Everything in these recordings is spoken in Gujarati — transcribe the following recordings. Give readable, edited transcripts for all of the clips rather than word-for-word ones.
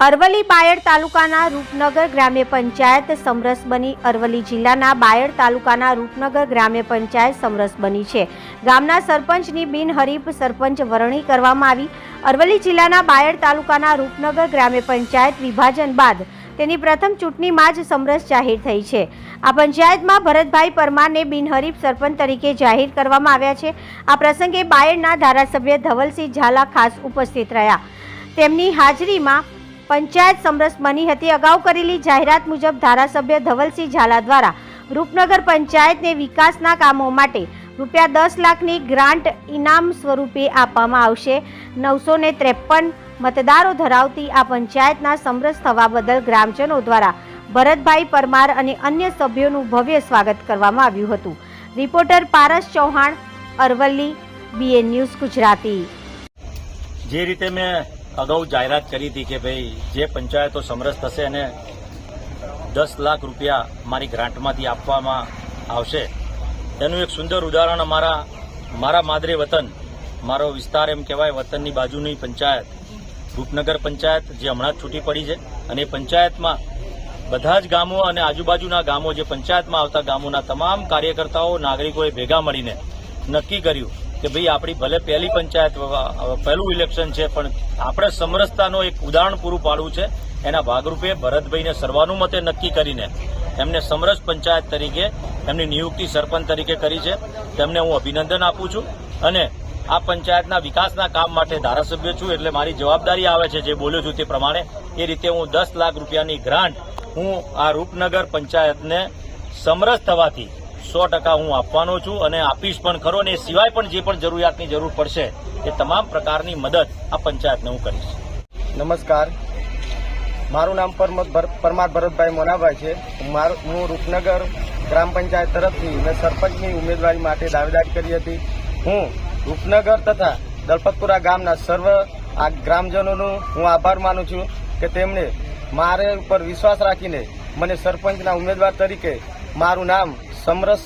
અરવલ્લી બાયડ તાલુકાના રૂપનગર ગ્રામ્ય પંચાયત સમરસ બની. અરવલ્લી જિલ્લાના બાયડ તાલુકાના રૂપનગર ગ્રામ્ય પંચાયત સમરસ બની છે. ગામના સરપંચની બિનહરીફ સરપંચ વરણી કરવામાં આવી. અરવલ્લી જિલ્લાના બાયડ તાલુકાના રૂપનગર ગ્રામ્ય પંચાયત વિભાજન બાદ તેની પ્રથમ ચૂંટણીમાં જ સમરસ જાહેર થઈ છે. આ પંચાયતમાં ભરતભાઈ પરમારને બિનહરીફ સરપંચ તરીકે જાહેર કરવામાં આવ્યા છે. આ પ્રસંગે બાયડના ધારાસભ્ય ધવલસિંહ ઝાલા ખાસ ઉપસ્થિત રહ્યા. તેમની હાજરીમાં પંચાયત સમરસ બની હતી. અગાઉ કરેલી જાહેરાત મુજબ ધારાસભ્ય ધવલસિંહ ઝાલા દ્વારા રૂપનગર પંચાયતને વિકાસના કામો માટે ₹10 લાખની ગ્રાન્ટ ઇનામ સ્વરૂપે આપવામાં આવશે. 953 મતદારો ધરાવતી આ પંચાયતના સમરસ થવા બદલ ગ્રામજનો દ્વારા ભરતભાઈ પરમાર અને અન્ય સભ્યોનું ભવ્ય સ્વાગત કરવામાં આવ્યું હતું. રિપોર્ટર પારસ ચૌહાણ, અરવલ્લી, BN ન્યૂઝ ગુજરાતી. જે રીતે મેં અગાઉ જાહેરાત કરી હતી કે ભાઈ જે પંચાયતો સમરસ થશે અને ₹10 લાખ મારી ગ્રાન્ટમાંથી આપવામાં આવશે, તેનું એક સુંદર ઉદાહરણ મારા માદરે વતન, મારો વિસ્તાર એમ કહેવાય, વતનની બાજુની પંચાયત રૂપનગર પંચાયત જે હમણાં જ છૂટી પડી છે. અને એ પંચાયતમાં બધા જ ગામો અને આજુબાજુના ગામો, જે પંચાયતમાં આવતા ગામોના તમામ કાર્યકર્તાઓ, નાગરિકોએ ભેગા મળીને નક્કી કર્યું કે ભાઈ આપણી ભલે પહેલી પંચાયત, પહેલું ઇલેક્શન છે, પણ આપણે સમરસતાનો એક ઉદાહરણ પૂરું પાડવું છે. એના ભાગરૂપે ભરતભાઈને સર્વાનુમતે નક્કી કરીને એમને સમરસ પંચાયત તરીકે એમની નિયુક્તિ સરપંચ તરીકે કરી છે. તેમને હું અભિનંદન આપું છું. અને આ પંચાયતના વિકાસના કામ માટે ધારાસભ્ય છું, એટલે મારી જવાબદારી આવે છે. જે બોલ્યો છું તે પ્રમાણે એ રીતે હું ₹10 લાખની ગ્રાન્ટ હું આ રૂપનગર પંચાયતને સમરસ થવાથી 100% હું આપવાનો છું અને આપીશ પણ ખરો. અને એ સિવાય પણ જે પણ જરૂરિયાતની જરૂર પડશે એ તમામ પ્રકારની મદદ આ પંચાયતને હું કરીશ. નમસ્કાર, મારું નામ પરમાર ભરતભાઈ મોનાભાઈ છે. હું રૂપનગર ગ્રામ પંચાયત તરફથી મેં સરપંચની ઉમેદવારી માટે દાવેદારી કરી હતી. હું રૂપનગર તથા દલપતપુરા ગામના સર્વ આ ગ્રામજનોનો હું આભાર માનું છું કે તેમણે મારે ઉપર વિશ્વાસ રાખીને મને સરપંચના ઉમેદવાર તરીકે મારું નામ સમરસ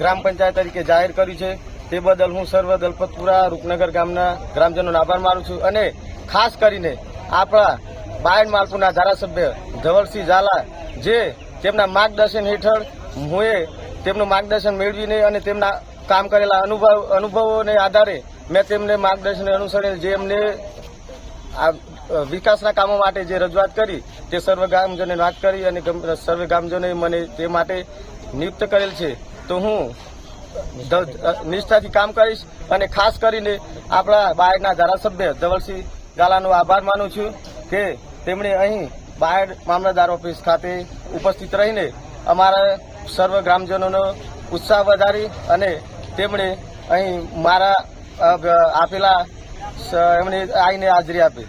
ગ્રામ પંચાયત તરીકે જાહેર કર્યું છે. તે બદલ હું સર્વ દલપતપુરા રૂપનગર ગામના ગ્રામજનોનો આભાર માનું છું. અને ખાસ કરીને આપણા બાયડ માલપુરના ધારાસભ્ય ધવલસિંહ ઝાલા, જે તેમના માર્ગદર્શન હેઠળ હું તેમનું માર્ગદર્શન મેળવીને અને તેમના કામ કરેલા અનુભવોને આધારે મેં તેમને માર્ગદર્શન અનુસરીને જે એમને આ વિકાસના કામો માટે જે રજૂઆત કરી તે સર્વ ગામજનોને વાત કરી અને સર્વ ગામજનોએ મને તે માટે નિયુક્ત કરેલ છે. તો હું નિષ્ઠાથી કામ કરીશ. અને ખાસ કરીને આપણા બાયડના ધારાસભ્ય ધવલસિંહ ઝાલાનો આભાર માનું છું કે તેમણે અહીં બાયડ મામલતદાર ઓફિસ ખાતે ઉપસ્થિત રહીને અમારા સર્વ ગ્રામજનોનો ઉત્સાહ વધારી અને તેમણે અહીં મારા આપેલા એમણે આવીને હાજરી આપી.